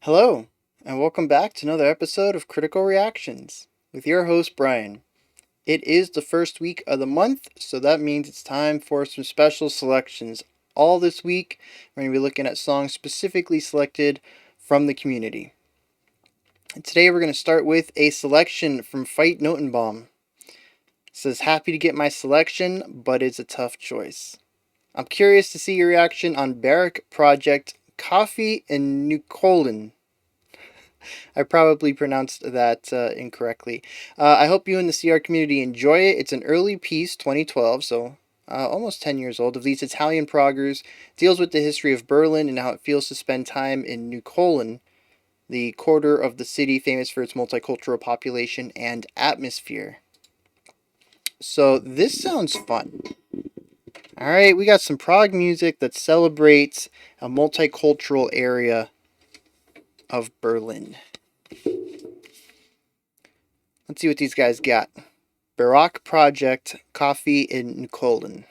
Hello, and welcome back to another episode of Critical Reactions with your host, Bryan. It is the first week of the month, so that means it's time for some special selections. All this week, we're going to be looking at songs specifically selected from the community. And today we're going to start with a selection from Fight Notenbaum. It says, happy to get my selection, but it's a tough choice. I'm curious to see your reaction on Barock Project, IN NEUKÖLLN. I probably pronounced that incorrectly. I hope you and the CR community enjoy it. It's an early piece, 2012, so almost 10 years old, of these Italian proggers. Deals with the history of Berlin and how it feels to spend time in Neukölln, the quarter of the city famous for its multicultural population and atmosphere. So this sounds fun. Alright, we got some prog music that celebrates a multicultural area of Berlin. Let's see what these guys got. Barock Project, IN NEUKÖLLN.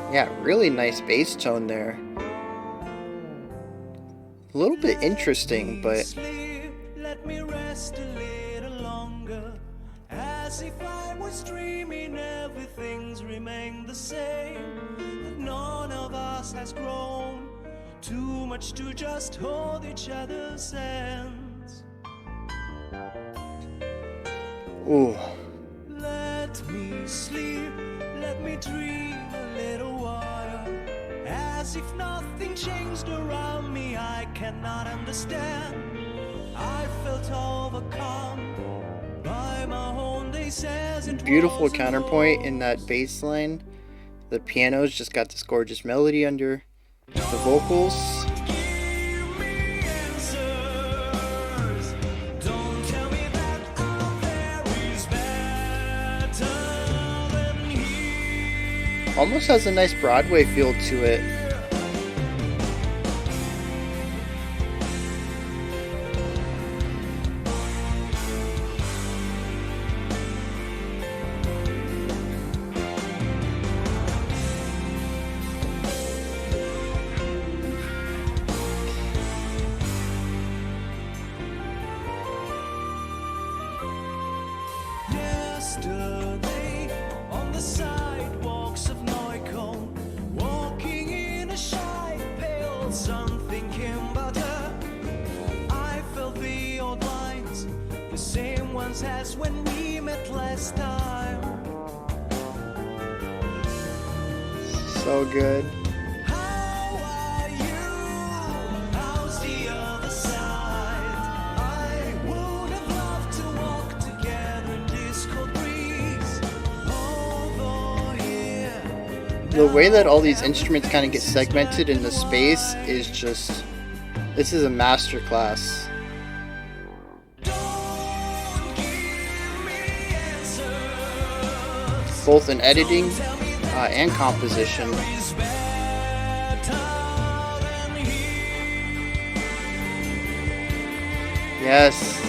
Yeah, really nice bass tone there. A little bit interesting, but let me rest a little longer. As if I was dreaming, everything's remained the same. But none of us has grown too much to just hold each other's hands. ooh. Let me sleep, let me dream a little while. As if nothing changed around me, I cannot understand. I felt overcome by my own days as it Beautiful was counterpoint alone. in that bass line. The piano's just got this gorgeous melody under the vocals. Give me answers. Don't tell me that out there is better than here. Almost has a nice Broadway feel to it. Yesterday, on the sidewalks of Neukölln, walking in a shy, pale sun, thinking about her, I felt the old lines, the same ones as when we met last time. So good. How are you? How's the other side? I would have loved to walk together in this cold breeze. Over here. The way that all these instruments kind of get segmented into space is just, this is a masterclass. Don't give me answers. Both in editing Tell me that and composition. is better than here. Yes.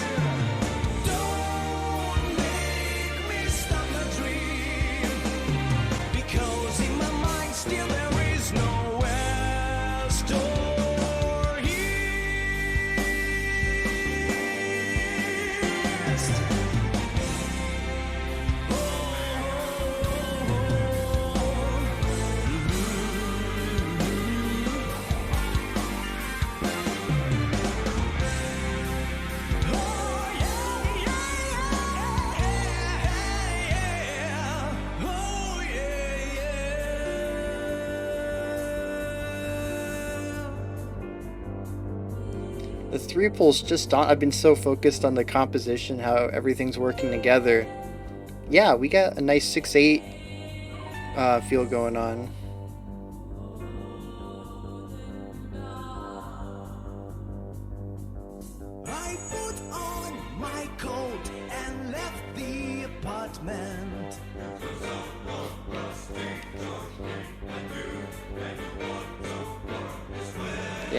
Don't make me stop my dream, because in my mind still there is no west or east. The three pulls just don't, I've been so focused on the composition, how everything's working together. Yeah, we got a nice 6/8 feel going on. I put on my coat and left the apartment.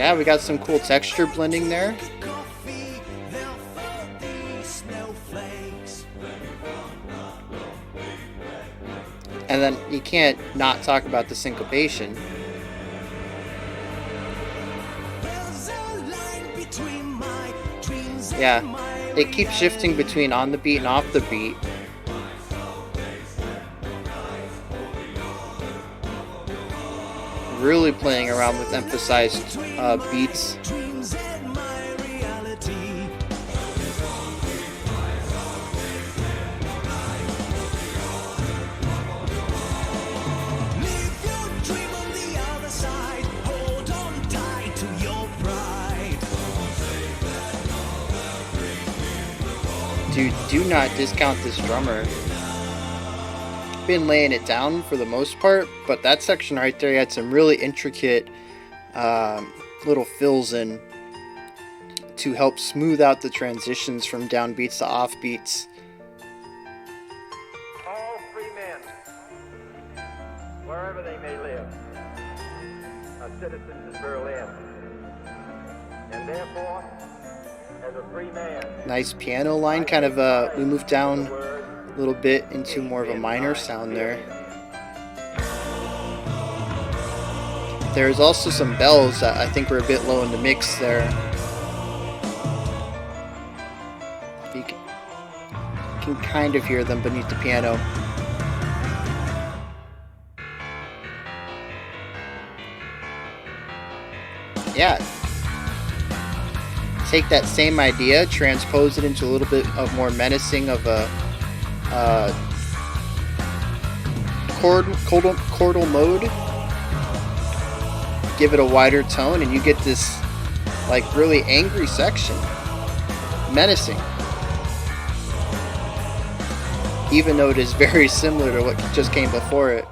Yeah, we got some cool texture blending there. And then you can't not talk about the syncopation. Yeah, it keeps shifting between on the beat and off the beat. Really playing around with emphasized beats. Dude, do not discount this drummer. Been laying it down for the most part, but that section right there had some really intricate little fills in to help smooth out the transitions from downbeats to offbeats. All free men, wherever they may live, are citizens of Berlin, and therefore, as a free man, nice piano line, kind of we moved down a little bit into more of a minor sound there. There's also some bells that I think were a bit low in the mix there. You can kind of hear them beneath the piano. Yeah. Take that same idea, transpose it into a little bit of more menacing of a chordal mode. Give it a wider tone, and you get this like really angry section, menacing. Even though it is very similar to what just came before it.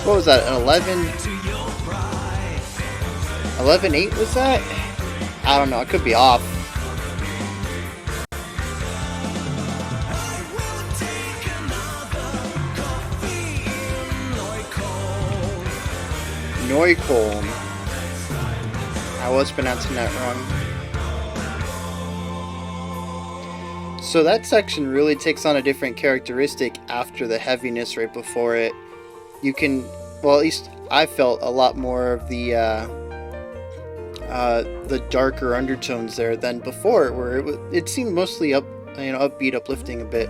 What was that, an 11.8 was that? I don't know, it could be off. Neukölln. I was pronouncing that wrong. So that section really takes on a different characteristic after the heaviness right before it. You can, well, at least I felt a lot more of the darker undertones there than before, where it seemed mostly upbeat, uplifting a bit.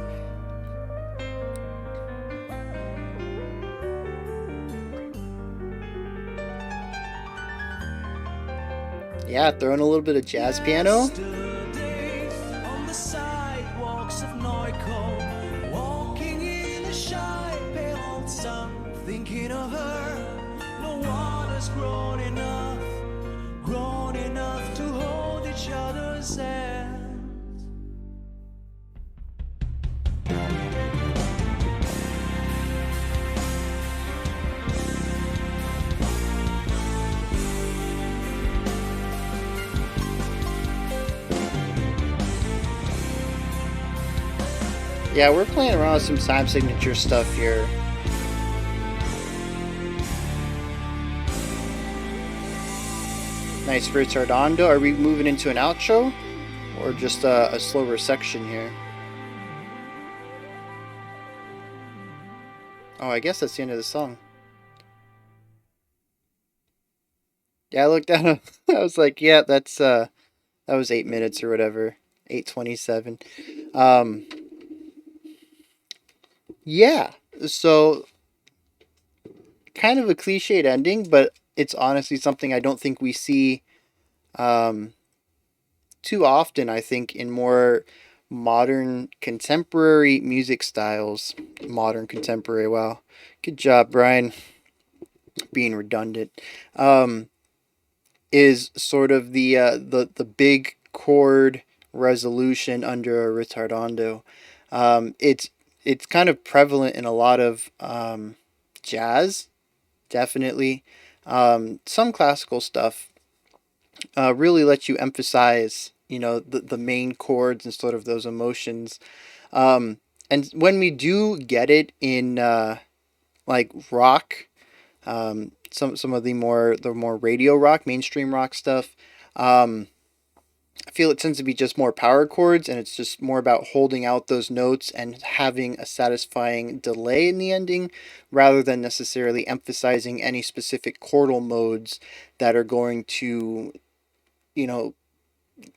Yeah, throwing a little bit of jazz piano. Thinking of her, no one has grown enough to hold each other's hands. Yeah, we're playing around with some time signature stuff here. Nice ritardando. Are we moving into an outro? Or just a slower section here? Oh, I guess that's the end of the song. Yeah, I looked down. I was like, yeah, that was 8 minutes or whatever. 8:27. Yeah. So kind of a cliched ending, but it's honestly something I don't think we see too often, I think, in more modern contemporary music styles. Modern contemporary, wow. Good job, Bryan, being redundant. Is sort of the big chord resolution under a ritardando. It's kind of prevalent in a lot of jazz, definitely. Some classical stuff really lets you emphasize, the main chords and sort of those emotions. Um, and when we do get it in like rock, some of the more radio rock, mainstream rock stuff. I feel it tends to be just more power chords, and it's just more about holding out those notes and having a satisfying delay in the ending, rather than necessarily emphasizing any specific chordal modes that are going to, you know,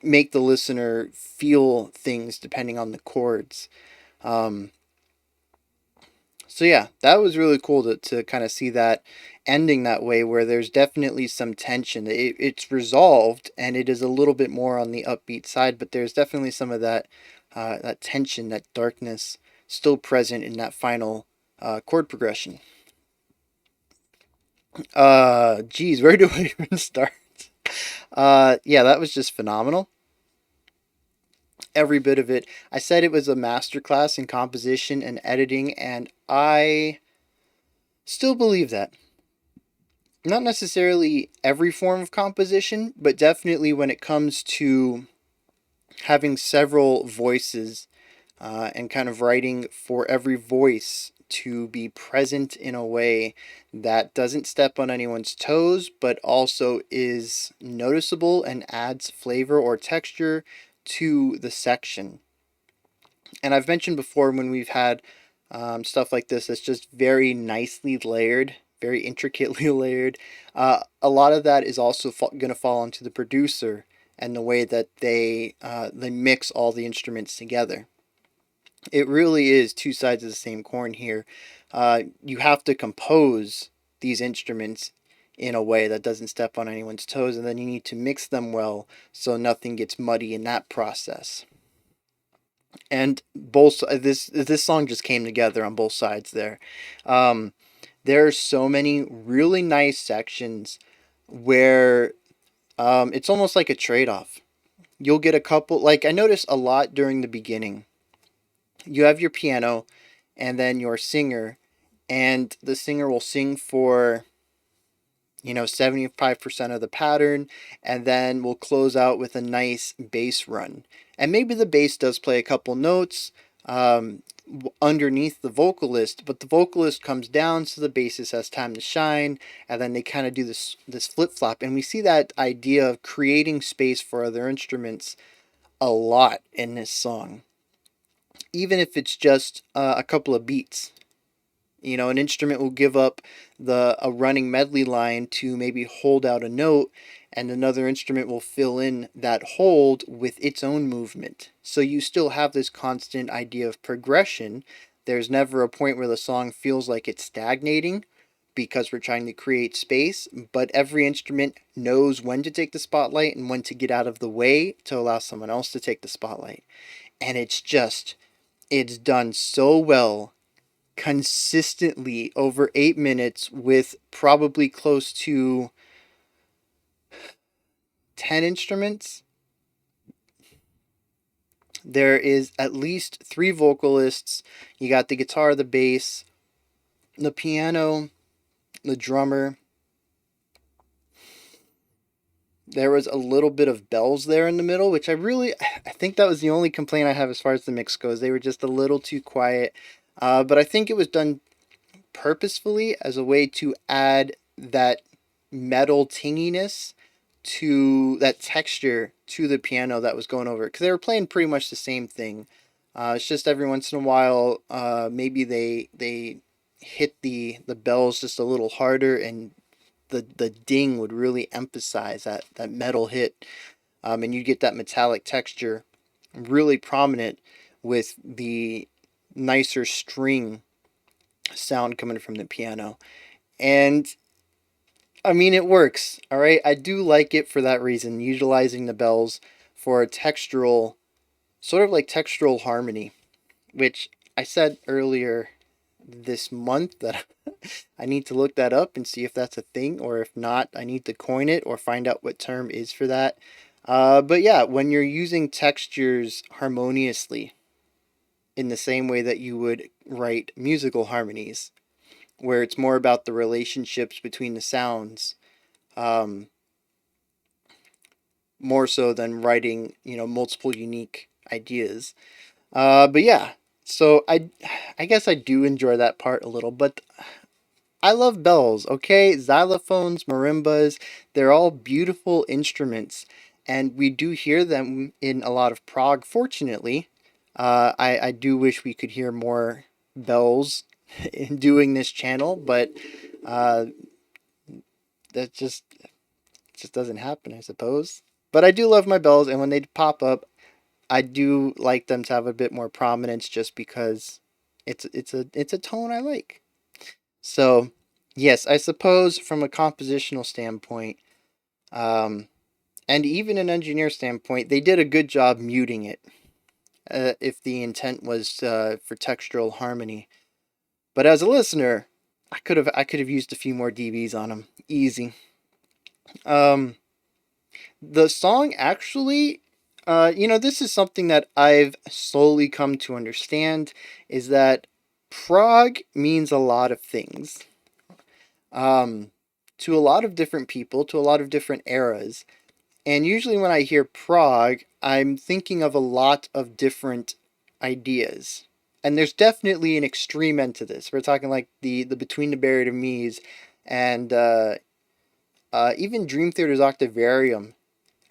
make the listener feel things depending on the chords. Um, So yeah, that was really cool to kind of see that ending that way, where there's definitely some tension. It's resolved and it is a little bit more on the upbeat side, but there's definitely some of that tension, that darkness still present in that final chord progression. Geez, where do I even start? Yeah, that was just phenomenal. Every bit of it. I said it was a masterclass in composition and editing, and I still believe that. Not necessarily every form of composition, but definitely when it comes to having several voices and kind of writing for every voice to be present in a way that doesn't step on anyone's toes, but also is noticeable and adds flavor or texture to the section. And I've mentioned before, when we've had stuff like this that's just very nicely layered, very intricately layered. A lot of that is also going to fall onto the producer and the way that they mix all the instruments together. It really is two sides of the same coin here. You have to compose these instruments in a way that doesn't step on anyone's toes, and then you need to mix them well so nothing gets muddy in that process. And both this song just came together on both sides there. Um, there are so many really nice sections where it's almost like a trade off. You'll get a couple, like I noticed a lot during the beginning. You have your piano and then your singer, and the singer will sing for 75% of the pattern, and then we'll close out with a nice bass run. And maybe the bass does play a couple notes underneath the vocalist, but the vocalist comes down so the bassist has time to shine, and then they kind of do this flip flop. And we see that idea of creating space for other instruments a lot in this song, even if it's just a couple of beats. An instrument will give up a running medley line to maybe hold out a note, and another instrument will fill in that hold with its own movement. So you still have this constant idea of progression. There's never a point where the song feels like it's stagnating because we're trying to create space, but every instrument knows when to take the spotlight and when to get out of the way to allow someone else to take the spotlight. And it's done so well consistently over 8 minutes with probably close to 10 instruments. There is at least three vocalists. You got the guitar, the bass, the piano, the drummer. There was a little bit of bells there in the middle, which I think that was the only complaint I have as far as the mix goes. They were just a little too quiet. But I think it was done purposefully as a way to add that metal tinginess to that texture to the piano that was going over it, because they were playing pretty much the same thing. It's just every once in a while, maybe they hit the bells just a little harder, and the ding would really emphasize that metal hit, and you get that metallic texture really prominent with the nicer string sound coming from the piano. And I mean, it works. All right. I do like it for that reason, utilizing the bells for a textural, sort of like textural harmony, which I said earlier this month that I need to look that up and see if that's a thing, or if not, I need to coin it or find out what term is for that. But yeah, when you're using textures harmoniously, in the same way that you would write musical harmonies, where it's more about the relationships between the sounds, um, more so than writing, multiple unique ideas. But yeah, so I guess I do enjoy that part a little, but I love bells, okay? Xylophones, marimbas, they're all beautiful instruments, and we do hear them in a lot of prog, fortunately. I do wish we could hear more bells in doing this channel, but uh, that just doesn't happen, I suppose. But I do love my bells, and when they pop up, I do like them to have a bit more prominence just because it's a tone I like. So, yes, I suppose from a compositional standpoint, um, and even an engineer standpoint, they did a good job muting it. If the intent was for textural harmony, but as a listener, I could have used a few more dBs on them, easy. Um, the song actually, this is something that I've slowly come to understand, is that prog means a lot of things. Um, to a lot of different people, to a lot of different eras. And usually when I hear prog, I'm thinking of a lot of different ideas. And there's definitely an extreme end to this. We're talking like the Between the Buried and Me's, and even Dream Theater's Octavarium.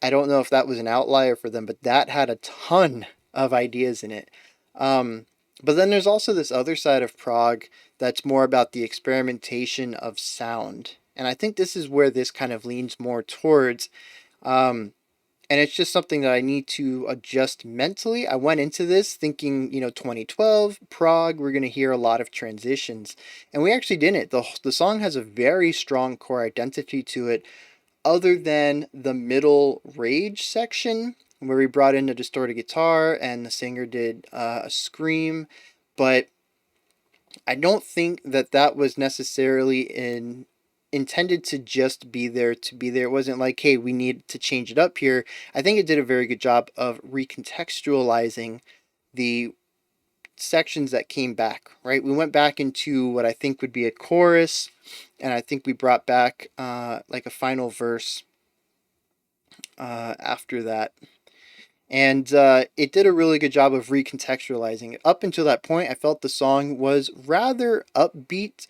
I don't know if that was an outlier for them, but that had a ton of ideas in it. Um, but then there's also this other side of prog that's more about the experimentation of sound. And I think this is where this kind of leans more towards. Um, and it's just something that I need to adjust mentally. I went into this thinking, 2012, prog, we're going to hear a lot of transitions. And we actually didn't. The song has a very strong core identity to it, other than the middle rage section where we brought in a distorted guitar and the singer did a scream. But I don't think that that was necessarily intended to just be there to be there. It wasn't like, hey, we need to change it up here. I think it did a very good job of recontextualizing the sections that came back, right? We went back into what I think would be a chorus, and I think we brought back like a final verse after that. And it did a really good job of recontextualizing. Up until that point, I felt the song was rather upbeat.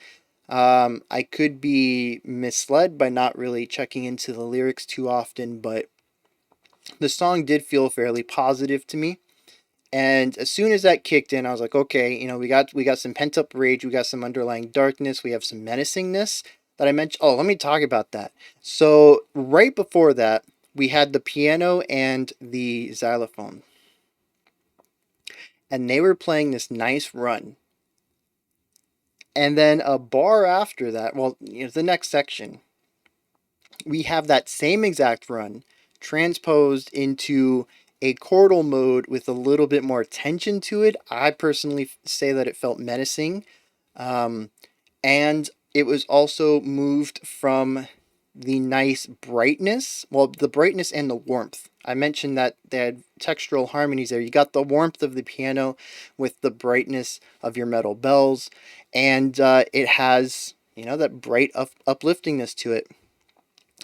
I could be misled by not really checking into the lyrics too often, but the song did feel fairly positive to me. And as soon as that kicked in, I was like, okay, we got some pent up rage, we got some underlying darkness, we have some menacingness that I mentioned. Oh, let me talk about that. So right before that, we had the piano and the xylophone, and they were playing this nice run. And then a bar after that, well, the next section, we have that same exact run transposed into a chordal mode with a little bit more tension to it. I personally say that it felt menacing. Um, and it was also moved from the nice brightness, well, the brightness and the warmth. I mentioned that they had textural harmonies there. You got the warmth of the piano with the brightness of your metal bells, and it has, that bright upliftingness to it.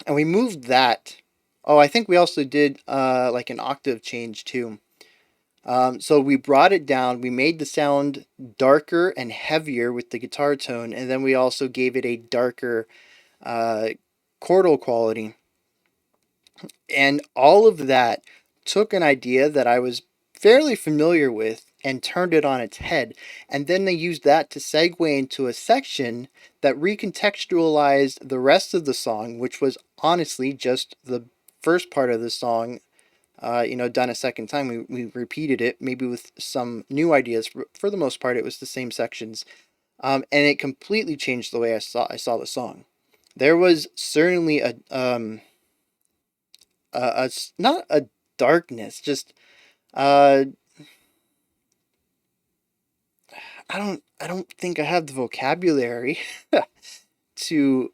And we moved that. Oh, I think we also did like an octave change too. So we brought it down. We made the sound darker and heavier with the guitar tone, and then we also gave it a darker uh, chordal quality. And all of that took an idea that I was fairly familiar with and turned it on its head. And then they used that to segue into a section that recontextualized the rest of the song, which was honestly just the first part of the song, done a second time. We repeated it, maybe with some new ideas. For the most part, it was the same sections. And it completely changed the way I saw the song. There was certainly not a darkness, just uh, I don't think I have the vocabulary to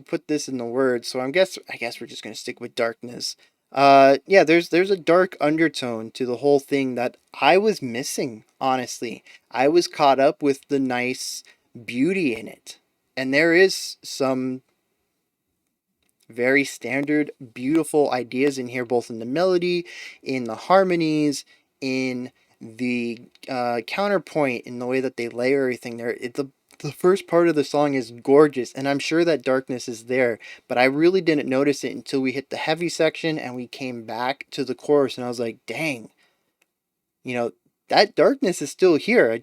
put this in the words. So I guess we're just gonna stick with darkness. Yeah, there's a dark undertone to the whole thing that I was missing, honestly. I was caught up with the nice beauty in it. And there is some very standard, beautiful ideas in here, both in the melody, in the harmonies, in the counterpoint, in the way that they layer everything. The first part of the song is gorgeous, and I'm sure that darkness is there, but I really didn't notice it until we hit the heavy section and we came back to the chorus, and I was like, dang, you know, that darkness is still here.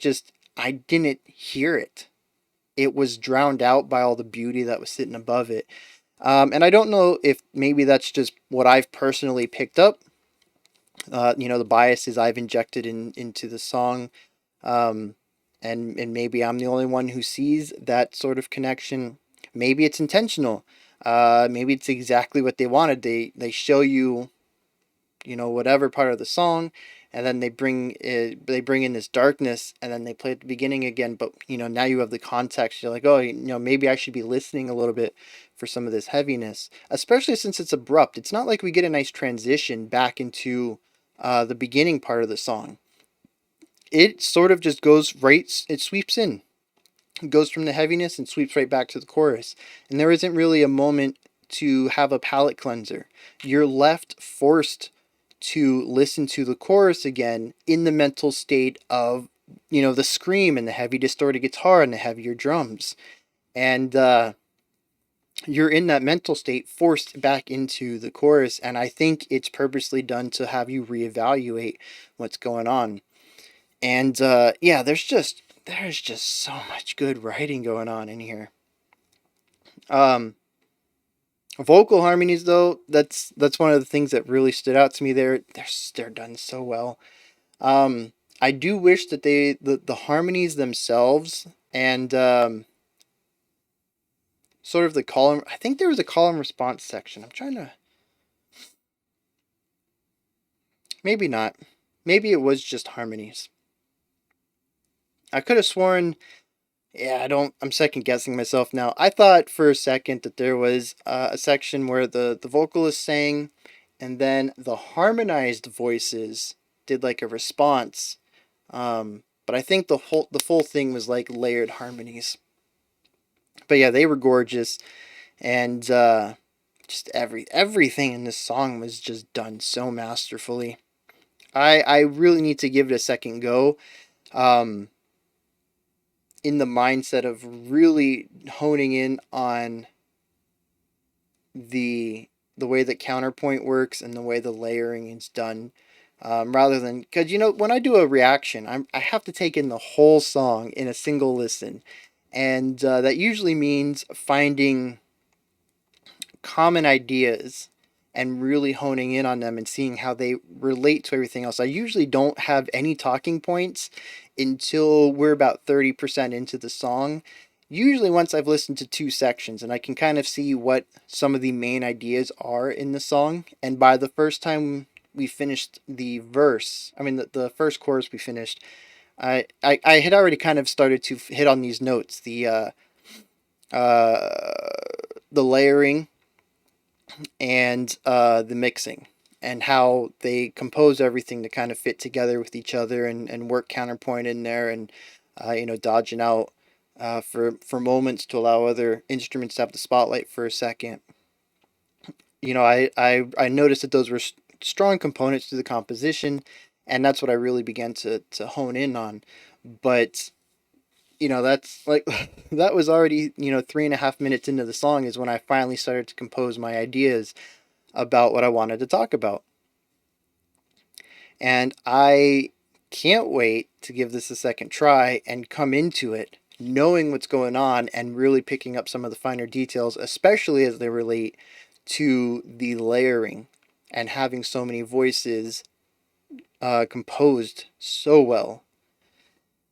I didn't hear it. It was drowned out by all the beauty that was sitting above it. And I don't know if maybe that's just what I've personally picked up. The biases I've injected into the song, um, and maybe I'm the only one who sees that sort of connection. Maybe it's intentional. Maybe it's exactly what they wanted. They show you, whatever part of the song, and then they bring in this darkness, and then they play at the beginning again, but now you have the context. You're like, oh, maybe I should be listening a little bit for some of this heaviness, especially since it's abrupt. It's not like we get a nice transition back into the beginning part of the song. It sort of just goes right, it sweeps in, it goes from the heaviness and sweeps right back to the chorus, and there isn't really a moment to have a palate cleanser. You're left forced to listen to the chorus again in the mental state of, the scream and the heavy distorted guitar and the heavier drums. And you're in that mental state forced back into the chorus. And I think it's purposely done to have you reevaluate what's going on. And yeah, there's just so much good writing going on in here. Um, Vocal harmonies, though, that's one of the things that really stood out to me. They're done so well. I do wish that the harmonies themselves and sort of the column. I think there was a column response section. I'm trying to. Maybe not. Maybe it was just harmonies. I could have sworn. Yeah, I don't. I'm second guessing myself now. I thought for a second that there was a section where the vocalist sang, and then the harmonized voices did like a response. But I think the full thing was like layered harmonies. But yeah, they were gorgeous, and just everything in this song was just done so masterfully. I really need to give it a second go. Um, in the mindset of really honing in on the way that counterpoint works and the way the layering is done, rather than, because when I do a reaction, I have to take in the whole song in a single listen, and that usually means finding common ideas and really honing in on them and seeing how they relate to everything else. I usually don't have any talking points until we're about 30% into the song. Usually, once I've listened to two sections and I can kind of see what some of the main ideas are in the song, and by the first time we finished the verse, I mean, the first chorus we finished, I had already kind of started to hit on these notes, uh, the layering and the mixing, and how they compose everything to kind of fit together with each other, and work counterpoint in there, and dodging out for moments to allow other instruments to have the spotlight for a second. I noticed that those were strong components to the composition, and that's what I really began to hone in on. But that's like that was already 3.5 minutes into the song is when I finally started to compose my ideas about what I wanted to talk about. And I can't wait to give this a second try and come into it knowing what's going on and really picking up some of the finer details, especially as they relate to the layering and having so many voices composed so well.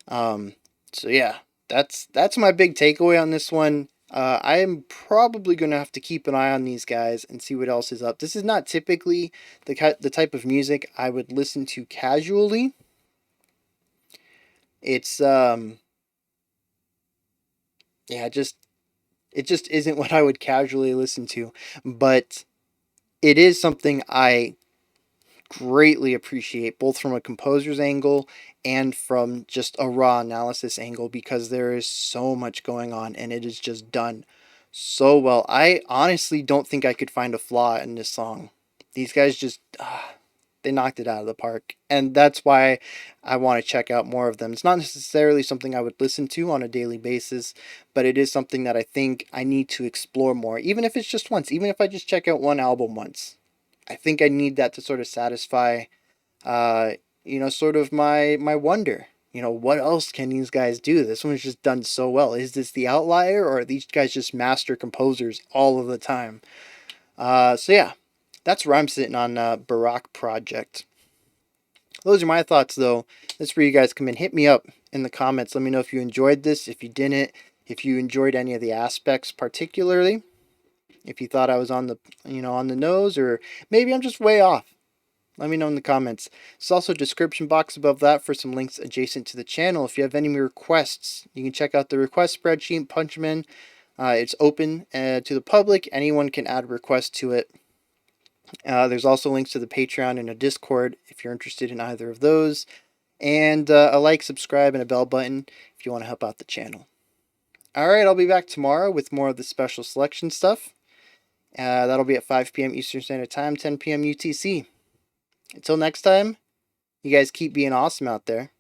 So yeah, that's my big takeaway on this one. I am probably going to have to keep an eye on these guys and see what else is up. This is not typically the type of music I would listen to casually. It's yeah, it just isn't what I would casually listen to. But it is something I greatly appreciate, both from a composer's angle and from just a raw analysis angle, because there is so much going on and it is just done so well. I honestly don't think I could find a flaw in this song. These guys just they knocked it out of the park, and that's why I want to check out more of them. It's not necessarily something I would listen to on a daily basis, but it is something that I think I need to explore more, even if it's just once, even if I just check out one album once. I think I need that to sort of satisfy, uh, sort of my wonder. What else can these guys do? This one's just done so well. Is this the outlier, or are these guys just master composers all of the time? So yeah, that's where I'm sitting on Barock Project. Those are my thoughts, though. That's where you guys come in. Hit me up in the comments. Let me know if you enjoyed this, if you didn't, if you enjoyed any of the aspects particularly, if you thought I was on the nose, or maybe I'm just way off. Let me know in the comments. There's also a description box above that for some links adjacent to the channel. If you have any requests, you can check out the request spreadsheet, punch them in. It's open to the public. Anyone can add requests to it. There's also links to the Patreon and a Discord if you're interested in either of those. And a like, subscribe, and a bell button if you want to help out the channel. Alright, I'll be back tomorrow with more of the special selection stuff. That'll be at 5 p.m. Eastern Standard Time, 10 p.m. UTC. Until next time, you guys keep being awesome out there.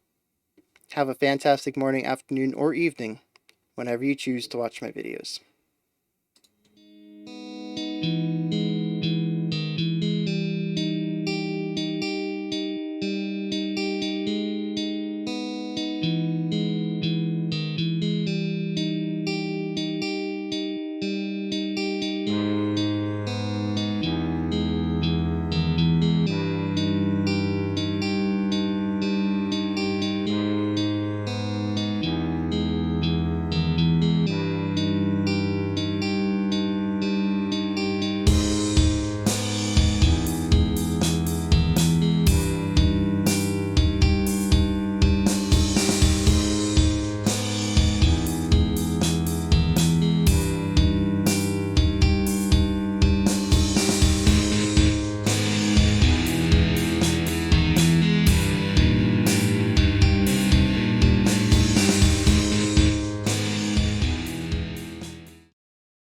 Have a fantastic morning, afternoon, or evening whenever you choose to watch my videos.